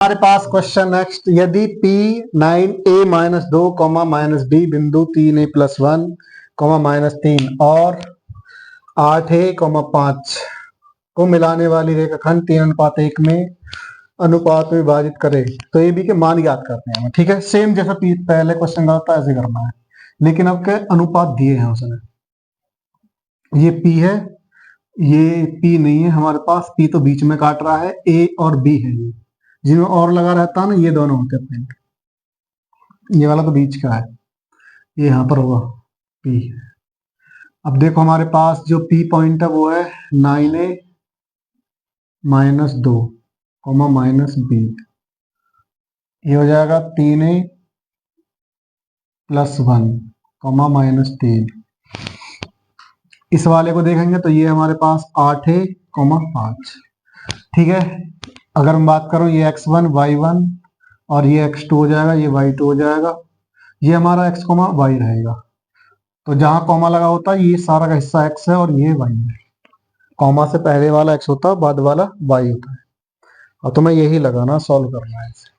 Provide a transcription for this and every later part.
हमारे पास question next, यदि P 9a minus 2 minus b बिंदु 3a प्लस 1 माइनस 3 और 8a 5 को मिलाने वाली रेखाखंड 3:1 में अनुपात में विभाजित करे तो ए बी के मान ज्ञात करते हैं हमें। ठीक है, सेम जैसा पहले क्वेश्चन का था ऐसे करना है, लेकिन अब क्या अनुपात दिए हैं उसने। ये P है, ये P नहीं है हमारे पास, P तो बीच में काट रहा है, A और B है ये, जिनमें और लगा रहता है ना ये दोनों होते हैं पॉइंट, ये वाला तो बीच का है, ये यहाँ पर होगा P। अब देखो हमारे पास जो P पॉइंट है वो है 9a माइनस 2 माइनस b, ये हो जाएगा 3a प्लस 1 माइनस 3। इस वाले को देखेंगे तो ये हमारे पास 8a 5। ठीक है, अगर हम बात करूं ये x1 y1 और ये x2 हो जाएगा, ये y2 हो जाएगा, ये हमारा x y रहेगा। तो जहां कॉमा लगा होता है ये सारा का हिस्सा x है और ये y है। कॉमा से पहले वाला x होता है, बाद वाला y होता है, और तुम्हें यही लगाना, सॉल्व करना है इसे।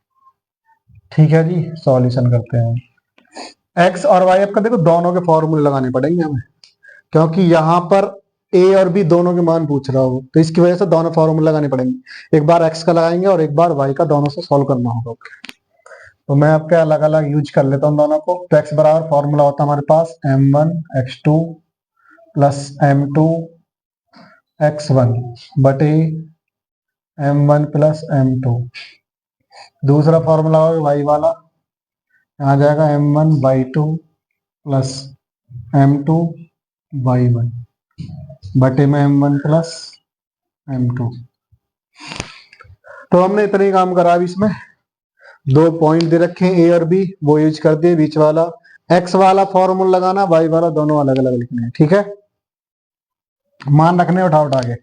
ठीक है जी, सॉल्यूशन करते हैं। x और y आपका देखो दोनों के फॉर्मूले लगाने पड़ेंगे हमें, क्योंकि यहाँ पर a और b दोनों के मान पूछ रहा हो, तो इसकी वजह से दोनों फॉर्मूले लगाने पड़ेंगे। एक बार x का लगाएंगे और एक बार y का, दोनों से सॉल्व करना होगा। तो मैं आपके अलग अलग यूज कर लेता हूँ दोनों को। तो x बराबर फॉर्मूला होता है हमारे पास m1 x2 plus m2 x1 बटे m1 प्लस m2। दूसरा फॉर्मूला होगा y वाला, यहाँ जाएगा m1 y2 plus m2 y1 बटे में m1 प्लस m2। तो हमने इतना ही काम करा। अब इसमें दो पॉइंट दे रखे हैं a और b, वो यूज कर दिए। बीच वाला x वाला फॉर्मूला लगाना, y वाला दोनों अलग अलग लिखने हैं। ठीक है, मान रखने उठा उठा के।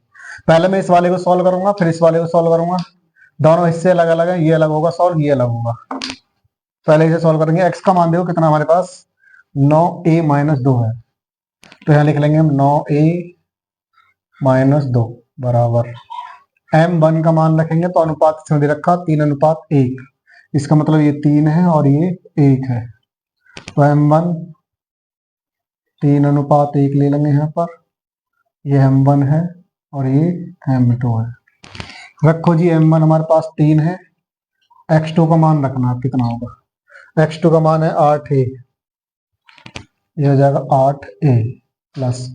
पहले मैं इस वाले को सॉल्व करूंगा, फिर इस वाले को सॉल्व करूंगा। दोनों हिस्से अलग अलग हैं, ये अलग होगा सॉल्व, ये अलग होगा। पहले इसे सॉल्व करेंगे। x का मान देखो कितना हमारे पास 9a माइनस 2 है, तो यहाँ लिख लेंगे हम 9a माइनस 2 बराबर m1 का मान रखेंगे, तो अनुपात इसमें दे रखा 3:1। इसका मतलब ये 3 है और ये 1 है, तो m1 3:1 ले लेंगे यहाँ पर। ये m1 है और ये m2 है। रखो जी, m1 हमारे पास 3 है, x2 का मान रखना कितना होगा। x2 का मान है 8a, ये हो जाएगा 8a प्लस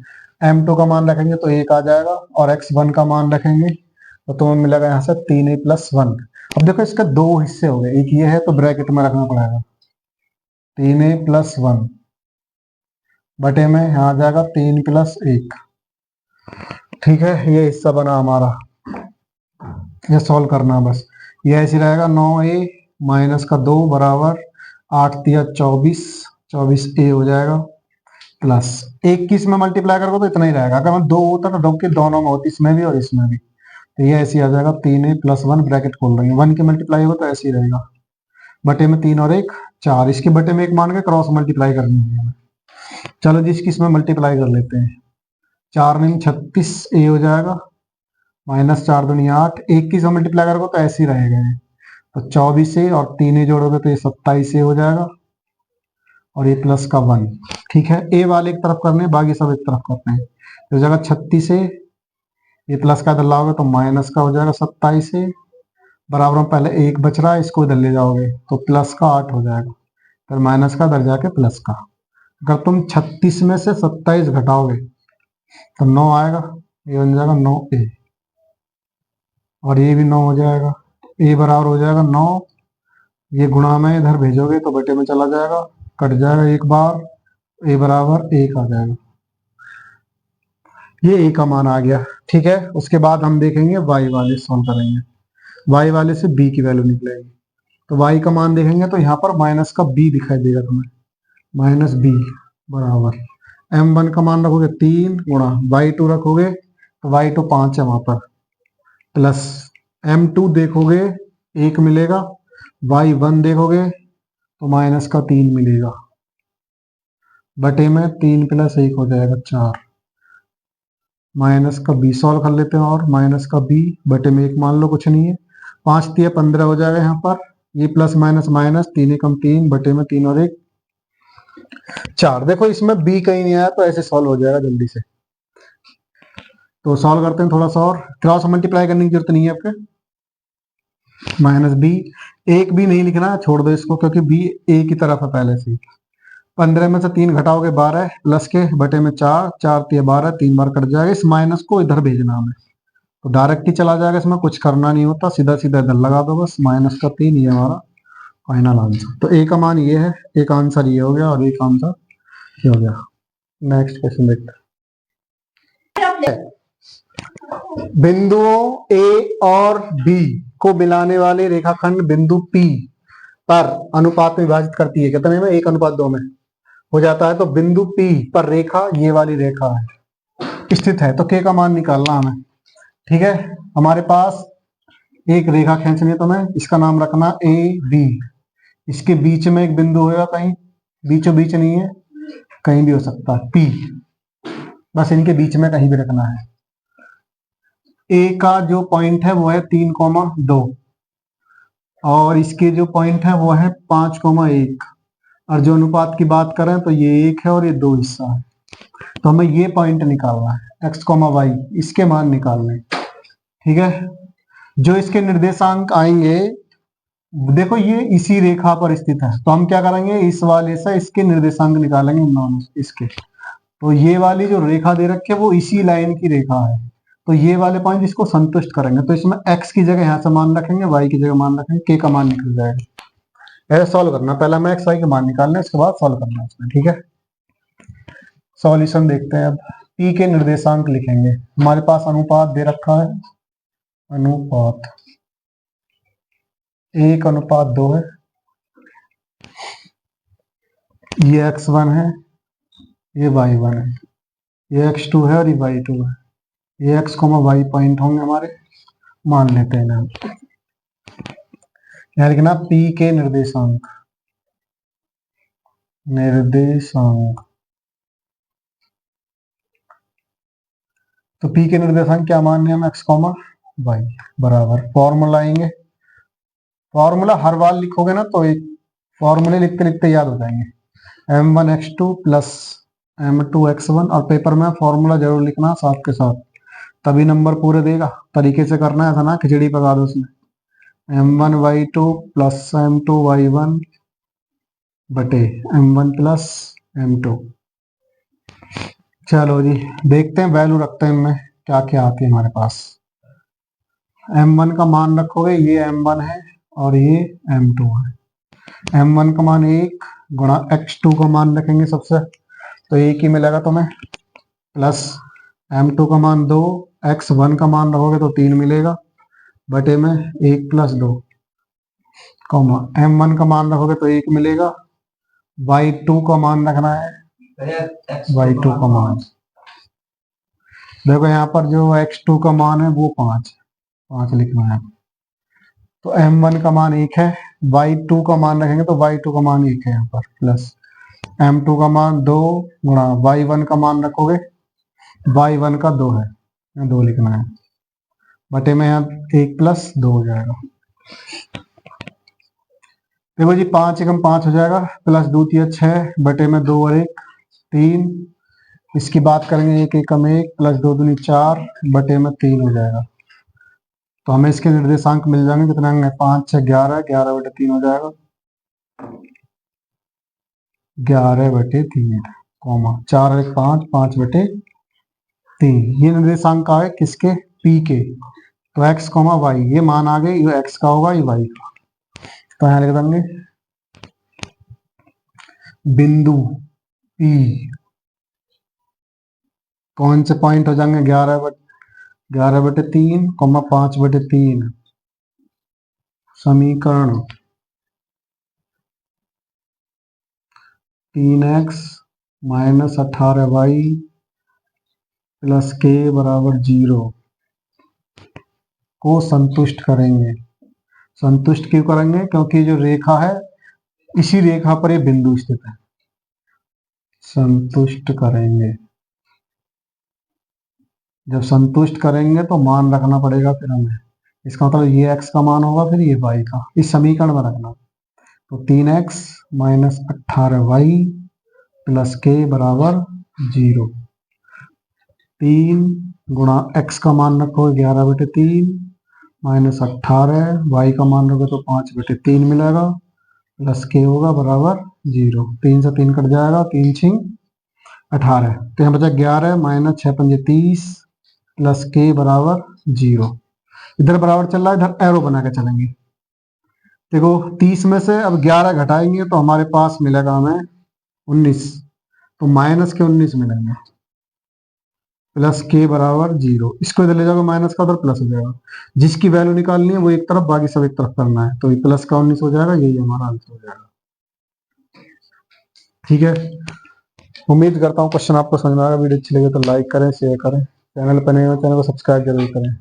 m2 का मान रखेंगे तो 1 आ जाएगा, और x1 का मान रखेंगे तो तुम्हें मिलेगा यहाँ से 3a प्लस 1। अब देखो इसके दो हिस्से हो गए, एक ये है तो ब्रैकेट में रखना पड़ेगा 3a प्लस 1 बटे में यहाँ आ जाएगा 3 प्लस 1। ठीक है, ये हिस्सा बना हमारा, ये सॉल्व करना बस। ये ऐसे रहेगा 9a माइनस का 2 बराबर 8 तिया 24, 24a हो जाएगा प्लस 21 में मल्टीप्लाई करोगे तो इतना ही रहेगा। अगर मैं 2 होता तो 2 के दोनों में होती, इसमें भी और इसमें भी। तो ये ऐसे आ जाएगा 3a प्लस 1 ब्रैकेट खोल रही है, 1 की मल्टीप्लाई होगा तो ऐसे ही रहेगा, बटे में 3 और 1 4, इसके बटे में 1 मान के क्रॉस मल्टीप्लाई करनी है हमें। चलो जी, इसकी इसमें मल्टीप्लाई कर लेते हैं। 4 में 36a हो जाएगा माइनस 4 दूनी 8, 21 से मल्टीप्लाई करोगे तो ऐसे ही रहेगा। तो 24 और 3 जोड़ोगे तो ये 27 हो जाएगा, और ये प्लस का 1। ठीक है, ए वाले एक तरफ करने, बाकी सब एक तरफ करते हैं। तो जगह 36 है, ये प्लस का इधर लाओगे तो माइनस का हो जाएगा 27 है, बराबर में पहले 1 बच रहा है, इसको इधर ले जाओगे तो प्लस का 8 हो जाएगा, फिर माइनस का इधर जाके प्लस का। अगर तुम 36 में से 27 घटाओगे तो 9 आएगा, ये बन जाएगा 9a, और ये भी 9 हो जाएगा। a बराबर हो जाएगा 9, ये गुणा में इधर भेजोगे तो बटे में चला जाएगा, कट जाएगा एक बार, a बराबर 1 आ जाएगा। ये a का मान आ गया। ठीक है, उसके बाद हम देखेंगे y वाले सॉल्व करेंगे, y वाले से b की वैल्यू निकलेगी। तो y का मान देखेंगे तो यहाँ पर माइनस का b दिखाई देगा तुम्हें, माइनस b बराबर m1 का मान रखोगे 3 गुणा y2 रखोगे तो y2 5 है वहां पर, प्लस m2 देखोगे 1 मिलेगा, y1 देखोगे तो माइनस का 3 मिलेगा, बटे में 3 प्लस 1 हो जाएगा 4। माइनस का b सॉल्व कर लेते हैं, और माइनस का b बटे में 1 मान लो कुछ नहीं है, 5 तिया 15 हो जाएगा यहाँ पर। ये प्लस माइनस माइनस, 3 एकम 3 बटे में 3 और 1 4। देखो इसमें बी कहीं नहीं आया तो ऐसे सॉल्व हो जाएगा जल्दी से। तो सॉल्व करते हैं थोड़ा सा और। क्रॉस मल्टीप्लाई करने की जरूरत नहीं है आपके। माइनस बी, एक भी नहीं लिखना, छोड़ दो इसको, क्योंकि बी ए की तरफ है पहले से। 15 में से 3 घटाओगे 12 प्लस के बटे में 4, 4 तिया 12, 3 बार कट जाएगा। इस माइनस को इधर भेजना हमें, तो डायरेक्ट ही चला जाएगा, इसमें कुछ करना नहीं होता, सीधा सीधा इधर लगा दो बस। माइनस का 3, ये हमारा फाइनल आंसर। तो ए का मान ये है, एक आंसर ये हो गया और एक आंसर ये हो गया। नेक्स्ट क्वेश्चन देखते हैं। बिंदुओं ए और बी को मिलाने वाले रेखाखंड बिंदु पी पर अनुपात में विभाजित करती है। कितने में? 1:2 में हो जाता है। तो बिंदु पी पर रेखा, ये वाली रेखा है, स्थित है। तो के का मान निकालना हमें। ठीक है, हमारे पास एक रेखा खींचनी है, तो मैं इसका नाम रखना ए बी। इसके बीच में एक बिंदु होगा, कहीं बीचों बीच नहीं है, कहीं भी हो सकता है, पी, बस इनके बीच में कहीं भी रखना है। ए का जो पॉइंट है वो है 3,2 और इसके जो पॉइंट है वो है 5,1। और जो अनुपात की बात करें तो ये 1 है और ये 2 हिस्सा है। तो हमें ये पॉइंट निकालना है, x, y, इसके मान निकालने। ठीक है, जो इसके निर्देशांक आएंगे, देखो ये इसी रेखा पर स्थित है, तो हम क्या करेंगे, इस वाले से इसके निर्देशांक निकालेंगे, नॉन इसके। तो ये वाली जो रेखा दे रखी है वो इसी लाइन की रेखा है, तो ये वाले पॉइंट इसको संतुष्ट करेंगे। तो इसमें x की जगह यहाँ से मान रखेंगे, y की जगह मान रखेंगे, k का मान निकल जाएगा। ऐसे सॉल्व करना, पहले हमें x y के मान निकालने, उसके बाद सॉल्व करना है इसमें। ठीक है, सॉल्यूशन देखते हैं। अब p के निर्देशांक लिखेंगे। हमारे पास अनुपात दे रखा है, अनुपात 1:2 है। ये x1 है, ये y1 है, ये x2 है और ये y2 है। ये x, y पॉइंट होंगे हमारे, मान लेते हैं ना। यहाँ लिखना p के निर्देशांक, निर्देशांक। तो p के निर्देशांक क्या मानने हम, x, y बराबर। फॉर्मूला आएंगे, फॉर्मूला हर बार लिखोगे ना तो एक फॉर्मूले लिखते लिखते याद हो जाएंगे। m1x2 प्लस m2x1, और पेपर में फॉर्मूला जरूर लिखना साथ के साथ, तभी नंबर पूरे देगा। तरीके से करना है, ऐसा ना खिचड़ी पका दो उसमें। m1y2 प्लस m2y1 बटे m1 प्लस m2। चलो जी, देखते हैं, वैल्यू रखते हैं इनमें क्या क्या आती है हमारे पास। m1 का मान रखोगे, ये m1 है और ये m2 है। m1 का मान 1 गुणा x2 का मान रखेंगे सबसे, तो 1 ही मिलेगा तुम्हें, प्लस m2 का मान 2, x1 का मान रखोगे तो 3 मिलेगा, बटे में 1 प्लस 2, कॉमा m1 का मान रखोगे तो 1 मिलेगा, y2 का मान रखना है, y2 का मान देखो यहाँ पर जो x2 का मान है वो 5 लिखना है। तो m1 का मान 1 है, y2 का मान रखेंगे तो y2 का मान 1 है यहाँ पर, प्लस m2 का मान 2 गुणा y1 का मान रखोगे, y1 का 2 है, 2 लिखना है, बटे में यहाँ 1 प्लस 2 हो जाएगा। देखो जी, 5 एकम 5 हो जाएगा, प्लस 2 तिया 6 बटे में 2 और 1 3। इसकी बात करेंगे, 1 एकम 1 प्लस 2 दूनी 4 बटे में 3 हो जाएगा। तो हमें इसके निर्देशांक मिल जाएंगे, कितना होंगे, 5 6 11, 11 बटे 3 हो जाएगा, 11 बटे 3, कॉमा 4 और 1 5, 5 बटे 3। ये निर्देशांक का है किसके, पी के। तो x, y ये मान आ गए, ये x का होगा, ये y का। तो यहाँ लिख देंगे बिंदु P कौन से पॉइंट हो जाएंगे, 11 बटे 3, 5 बटे 3। समीकरण 3x minus 18y plus k बराबर 0 को संतुष्ट करेंगे। संतुष्ट क्यों करेंगे, क्योंकि जो रेखा है इसी रेखा पर ये बिंदु स्थित है। संतुष्ट करेंगे, जब संतुष्ट करेंगे तो मान रखना पड़ेगा फिर हमें। इसका मतलब ये x का मान होगा, फिर ये y का, इस समीकरण में रखना। तो 3x माइनस 18y प्लस के बराबर 0। 3 गुणा x का मान रखो 11/3 माइनस 18, y का मान रखो तो 5/3 मिलेगा, प्लस के होगा बराबर 0। 3 से 3 कट जाएगा, 3 छिंग 18, तो यहाँ बचा 11 माइनस 6 पंजे 30 प्लस के बराबर 0। इधर बराबर चल रहा है, इधर एरो बना के चलेंगे। देखो 30 में से अब 11 घटाएंगे तो हमारे पास मिलेगा हमें 19, तो माइनस के 19 मिलेंगे, प्लस के बराबर 0। इसको इधर ले जाओगे माइनस का, उधर प्लस हो जाएगा। जिसकी वैल्यू निकालनी है वो एक तरफ, बाकी सब एक तरफ करना है, तो ये प्लस का 19 हो जाएगा, यही हमारा आंसर हो जाएगा। ठीक है, उम्मीद करता हूँ क्वेश्चन आपको समझ में आएगा। वीडियो अच्छी लगे तो लाइक करें, शेयर करें, चैनल पर नए हो चैनल को सब्सक्राइब जरूर करें।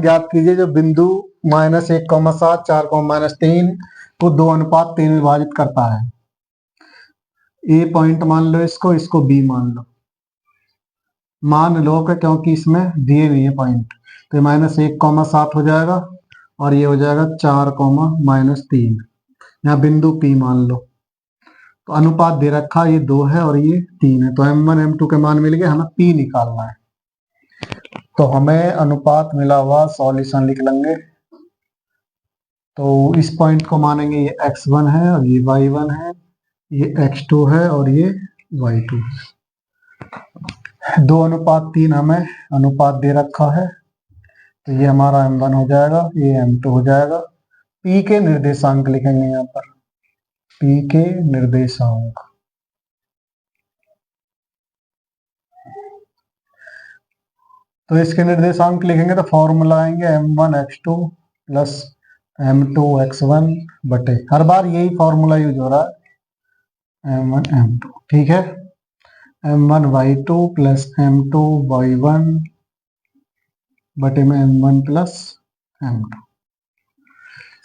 ज्ञात कीजिए जो बिंदु -1,7 4,-3 को 2:3 में विभाजित करता है। ए पॉइंट मान लो इसको, इसको बी मान लो कि क्योंकि इसमें दिए नहीं है पॉइंट, तो ये -1,7 हो जाएगा और ये हो जाएगा 4,-3। यहाँ बिंदु P मान लो, तो अनुपात दे रखा ये 2 है और ये 3 है, तो M1 M2 के मान मिल गए, हमें P निकालना है। तो हमें अनुपात मिला हुआ सॉल्यूशन लिख लेंगे। तो इस पॉइंट को मानेंगे ये x1 है और ये y1 है, ये x2 है और ये y2 है। 2:3 हमें अनुपात दे रखा है, तो ये हमारा M1 हो जाएगा, ये M2 हो जाएगा। P के निर्देशांक लिखेंगे यहाँ पर, P के निर्देशांक। तो इसके निर्देशांक लिखेंगे तो फॉर्मूला आएंगे M1 x2 plus M2 x1 बटे, हर बार यही फॉर्मूला यूज हो रहा है, M1 M2। ठीक है, M1 y2 plus M2 y1 बटे में M1 प्लस M2।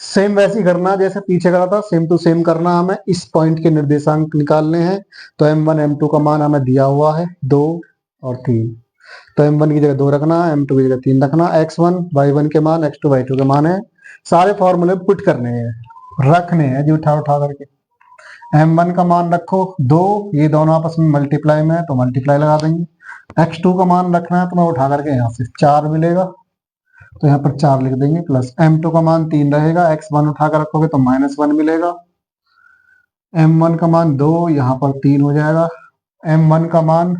सेम वैसे ही करना जैसे पीछे करा था, सेम टू सेम करना। हमें इस पॉइंट के निर्देशांक निकालने हैं, तो M1 M2 का मान हमें दिया हुआ है 2 और 3, तो M1 की जगह 2 रखना, M2 की जगह 3 रखना। x1 y1 के मान, x2 y2 के मान है, सारे फॉर्मूले पुट करने हैं, रखने हैं जी उठा करके। M1 का मान रखो 2, ये दोनों आपस में मल्टीप्लाई में है तो मल्टीप्लाई लगा देंगे। x2 का मान रखना है तो मैं उठा करके यहाँ से 4 मिलेगा, तो यहाँ पर 4 लिख देंगे, प्लस M2 का मान 3 रहेगा, x1 उठा कर रखोगे तो -1 मिलेगा। M1 का मान 2, यहाँ पर 3 हो जाएगा। M1 का मान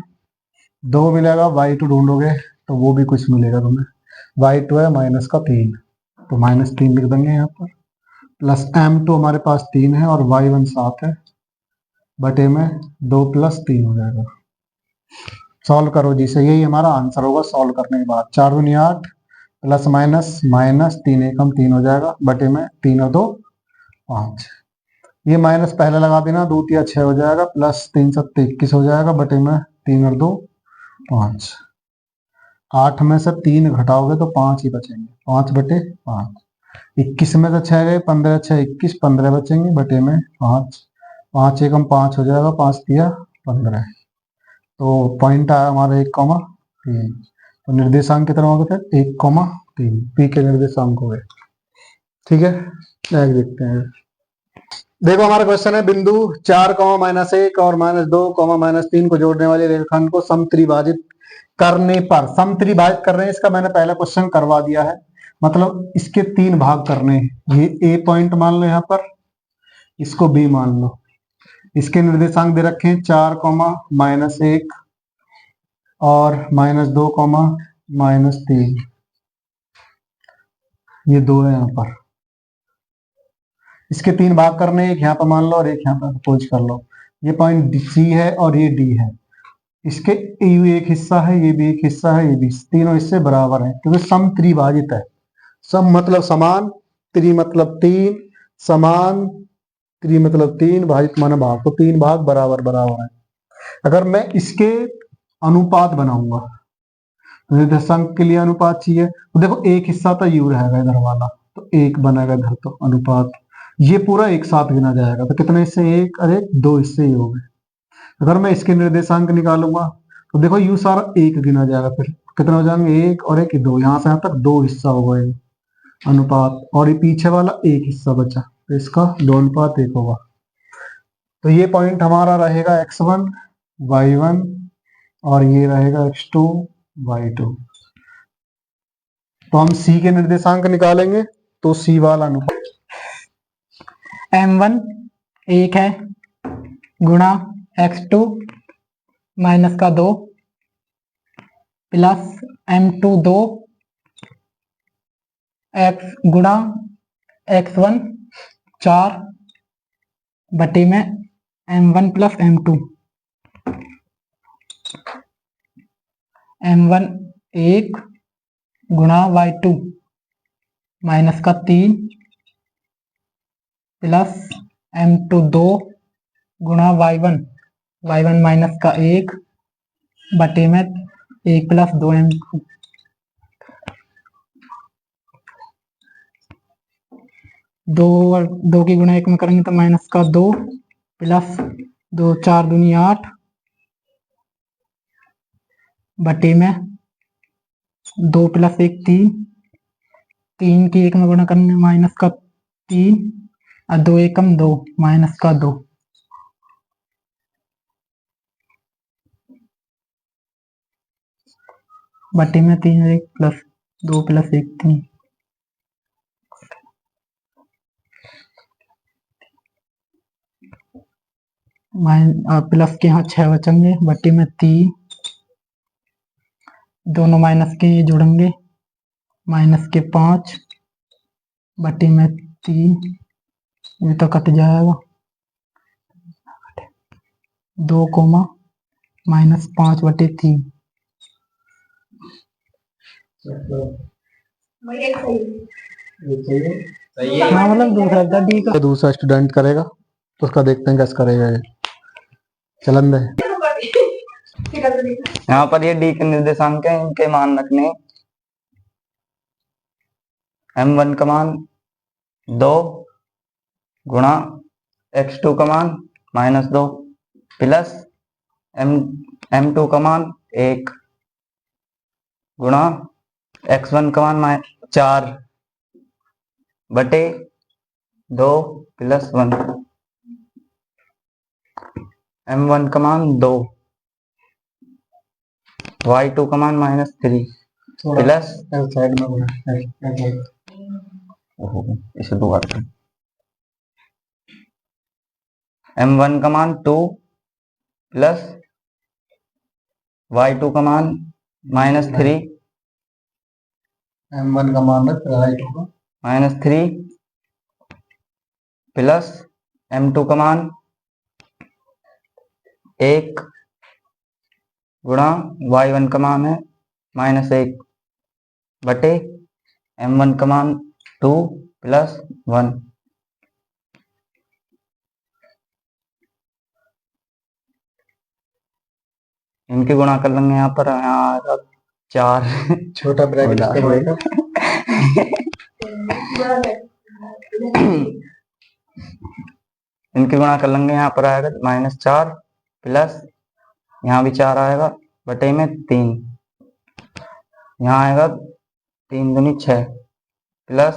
2 मिलेगा, y2 ढूंढोगे तो वो भी कुछ मिलेगा तुम्हें, y2 है -3, तो -3 लिख देंगे यहाँ पर, प्लस M2 हमारे पास 3 है और y1 7 है, बटे में 2 + 3 हो जाएगा। सॉल्व करो जी, से यही हमारा आंसर होगा। सॉल्व करने के बाद 4 दूनी 8 प्लस माइनस 3 एकम 3 हो जाएगा, बटे में 3 और 2 5। ये माइनस पहले लगा देना, 2 × 6 हो जाएगा, प्लस 3 × 7 21 हो जाएगा, बटे में 3 और 2 5। 8 में से 3 घटाओगे तो 5 ही बचेंगे, 5/5। 21 में से 6 गए, 15 6 21, 15 बचेंगे, बटे में 5। 5 एकम 5 हो जाएगा, 5 × 15। तो पॉइंट आया हमारा 1,3। तो निर्देशांक कितना हो गया फिर 1,3, पी के निर्देशांक हो गए। ठीक है, नेक्स्ट देखते हैं। देखो हमारा क्वेश्चन है, बिंदु 4, -1 और -2, -3 को जोड़ने वाले रेखाखंड को समत्रिभाजित करने पर, समत्रिभाजित कर रहे हैं, इसका मैंने पहला क्वेश्चन करवा दिया है, मतलब इसके 3 भाग करने हैं। ये ए पॉइंट मान लो यहाँ पर, इसको बी मान लो। इसके निर्देशांक दे रखे हैं 4, -1 और -2, -3, ये 2 है यहाँ पर। इसके 3 भाग करने, एक यहाँ पर मान लो और एक यहाँ पर सपोज कर लो। ये पॉइंट सी है और ये डी है, इसके ये एक हिस्सा है, ये भी एक हिस्सा है, ये भी, तीनों हिस्से बराबर हैं क्योंकि समत्रिभाजित है। सम मतलब समान, त्रि मतलब 3, समान, त्रि मतलब 3, भाजित माना भाग, तो 3 भाग बराबर बराबर है। अगर मैं इसके अनुपात बनाऊंगा, निर्देशांक के लिए अनुपात चाहिए, तो देखो एक हिस्सा तो यू रहेगा इधर वाला, तो 1 बनेगा इधर, तो अनुपात ये पूरा एक साथ गिना जाएगा, तो कितने हिस्से, 1 और 1 2 हिस्से ही हो गए। अगर मैं इसके निर्देशांक निकालूंगा तो देखो यू सारा एक गिना जाएगा, फिर कितना हो जाएंगे, एक और एक, दो, यहाँ से यहाँ तक दो हिस्सा होगा ये अनुपात, और ये पीछे वाला एक हिस्सा बचा, तो इसका 2:1 होगा। तो ये पॉइंट हमारा रहेगा x1 y1 और ये रहेगा x2 y2। तो हम c के निर्देशांक निकालेंगे, तो c वाला अनुपात m1 1 है गुणा x2 -2 प्लस m2 2 x गुणा x1 4 बटे में m1 प्लस m2। m1 1 गुणा y2 -3 प्लस m2 2 गुणा y1 -1 बटे में 1 प्लस 2 m2। दो की गुणा 1 में करेंगे तो -2 प्लस 2 4 दूनी 8 बटे में 2 प्लस 1 3, 3 की 1 में गुणा करने -3 और 2 एकम 2 -2 बटे में 3 1 प्लस 2 प्लस 1 3। प्लस के यहाँ 6 बचेंगे बटे में 3, दोनों माइनस के ये जुड़ेंगे -5 बटे में 3, ये तो कट जाएगा 2 -5 बटे 3। हाँ मतलब दूसरा था डी का। दूसरा स्टूडेंट करेगा, उसका देखते हैं कैसे करेगा ये। चलन दे। यहाँ पर ये डी के निर्देशांक है, इनके मान रखने। m1 का मान 2 गुणा x2 का मान -2 प्लस m2 का मान 1 गुणा x1 का मान 4 बटे 2 प्लस 1। m1 का मान 2, y2 का मान -3 प्लस साइड में इसे दोबारा m1 का मान 2 प्लस y2 का मान -3 m1 का मान है -3 प्लस m2 का मान 1 गुणा y1 का मान है -1 बटे m1 का मान 2 प्लस 1। इनकी गुणा कर लेंगे, यहाँ पर आएगा 4 छोटा ब्रैकेट करेगा। इनकी गुणा कर लेंगे, यहाँ पर आएगा -4 प्लस यहाँ भी 4 आएगा बटे में 3, यहाँ आएगा 3 दूनी 6 प्लस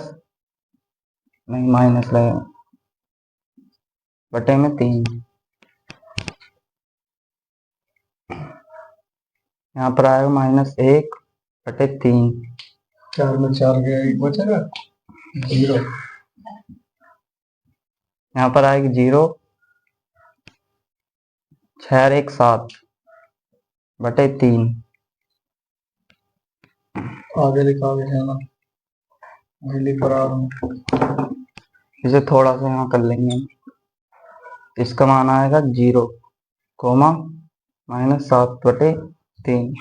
नहीं माइनस लगेगा बटे में 3, यहाँ पर आएगा -1 बटे 3। 4 में 4 गया, 1 बचेगा 0। यहाँ पर आएगी 0, 6 और 1 7 बटे 3। आगे लिखा गया है ना, मैं लिख रहा हूँ। इसे थोड़ा सा यहाँ कर लेंगे, इसका मान आएगा 0, -7 बटे 3।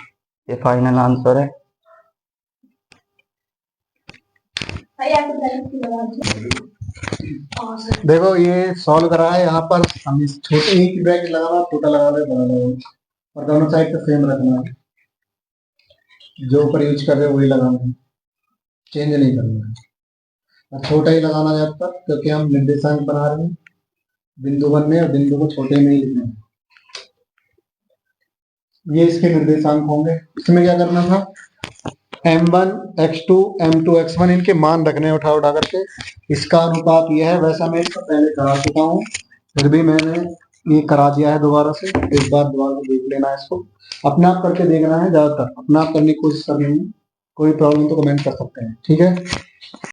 ये फाइनल आंसर है। देखो ये सॉल्व करा है, यहाँ पर हम इस छोटे ही की ब्रैकेट लगाना, छोटा लगा दे, बड़ा लगा, और दोनों साइड पे सेम रखना है। जो ऊपर यूज कर रहे हो वही लगाना है, चेंज नहीं करना है। और छोटा ही लगाना है जब तक, क्योंकि हम निर्देशांक बना रहे हैं, बिंदु बनने और बिंदु को छोटे में ही लिखना है। ये इसके निर्देशांक होंगे। इसमें क्या करना था, m1 x2 m2 x1 इनके मान रखने उठा उठा करके, इसका अनुपात यह है। वैसा मैं इसको पहले करा चुका हूँ, फिर भी मैंने ये करा दिया है दोबारा से, एक बार दोबारा से देख लेना है इसको, अपने आप करके देखना है, ज्यादातर अपने आप करने की कोशिश करनी है। कोई प्रॉब्लम तो कमेंट कर सकते हैं, ठीक है।